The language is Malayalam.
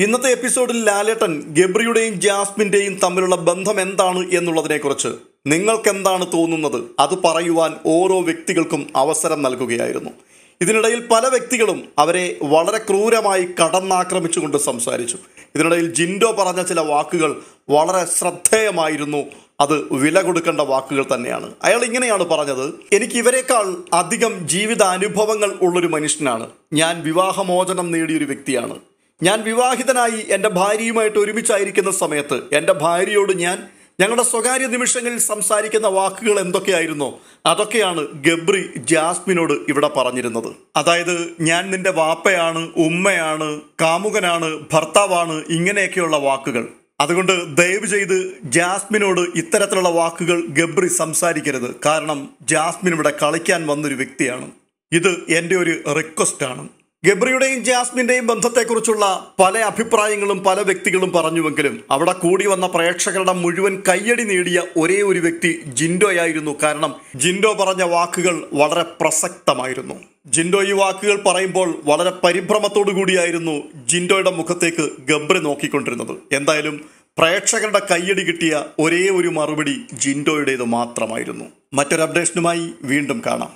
ഇന്നത്തെ എപ്പിസോഡിൽ ലാലേട്ടൻ ഗബ്രിയുടെയും ജാസ്മിന്റെയും തമ്മിലുള്ള ബന്ധം എന്താണ് എന്നുള്ളതിനെക്കുറിച്ച് നിങ്ങൾക്ക് എന്താണ് തോന്നുന്നത് അത് പറയുവാൻ ഓരോ വ്യക്തികൾക്കും അവസരം നൽകുകയായിരുന്നു. ഇതിനിടയിൽ പല വ്യക്തികളും അവരെ വളരെ ക്രൂരമായി കടന്നാക്രമിച്ചുകൊണ്ട് സംസാരിച്ചു. ഇതിനിടയിൽ ജിൻഡോ പറഞ്ഞ ചില വാക്കുകൾ വളരെ ശ്രദ്ധേയമായിരുന്നു. അത് വില കൊടുക്കേണ്ട വാക്കുകൾ തന്നെയാണ്. അയാൾ ഇങ്ങനെയാണ് പറഞ്ഞത്: എനിക്ക് ഇവരെക്കാൾ അധികം ജീവിതാനുഭവങ്ങൾ ഉള്ളൊരു മനുഷ്യനാണ്. ഞാൻ വിവാഹമോചനം നേടിയൊരു വ്യക്തിയാണ്. ഞാൻ വിവാഹിതനായി എൻ്റെ ഭാര്യയുമായിട്ട് ഒരുമിച്ചായിരിക്കുന്ന സമയത്ത് എൻ്റെ ഭാര്യയോട് ഞങ്ങളുടെ സ്വകാര്യ നിമിഷങ്ങളിൽ സംസാരിക്കുന്ന വാക്കുകൾ എന്തൊക്കെയായിരുന്നോ അതൊക്കെയാണ് ഗബ്രി ജാസ്മിനോട് ഇവിടെ പറഞ്ഞിരുന്നത്. അതായത്, ഞാൻ നിന്റെ വാപ്പയാണ്, ഉമ്മയാണ്, കാമുകനാണ്, ഭർത്താവാണ്, ഇങ്ങനെയൊക്കെയുള്ള വാക്കുകൾ. അതുകൊണ്ട് ദയവ് ചെയ്ത് ജാസ്മിനോട് ഇത്തരത്തിലുള്ള വാക്കുകൾ ഗബ്രി സംസാരിക്കരുത്. കാരണം ജാസ്മിൻ ഇവിടെ കളിക്കാൻ വന്നൊരു വ്യക്തിയാണ്. ഇത് എൻ്റെ ഒരു റിക്വസ്റ്റാണ്. ഗബ്രിയുടെയും ജാസ്മിന്റെയും ബന്ധത്തെക്കുറിച്ചുള്ള പല അഭിപ്രായങ്ങളും പല വ്യക്തികളും പറഞ്ഞുവെങ്കിലും അവിടെ കൂടി വന്ന പ്രേക്ഷകരുടെ മുഴുവൻ കയ്യടി നേടിയ ഒരേ ഒരു വ്യക്തി ജിൻഡോയായിരുന്നു. കാരണം ജിൻഡോ പറഞ്ഞ വാക്കുകൾ വളരെ പ്രസക്തമായിരുന്നു. ജിൻഡോ ഈ വാക്കുകൾ പറയുമ്പോൾ വളരെ പരിഭ്രമത്തോടു കൂടിയായിരുന്നു ജിൻഡോയുടെ മുഖത്തേക്ക് ഗബ്രി നോക്കിക്കൊണ്ടിരുന്നത്. എന്തായാലും പ്രേക്ഷകരുടെ കയ്യടി കിട്ടിയ ഒരേ ഒരു മറുപടി ജിൻഡോയുടേത് മാത്രമായിരുന്നു. മറ്റൊരു അപ്ഡേഷനുമായി വീണ്ടും കാണാം.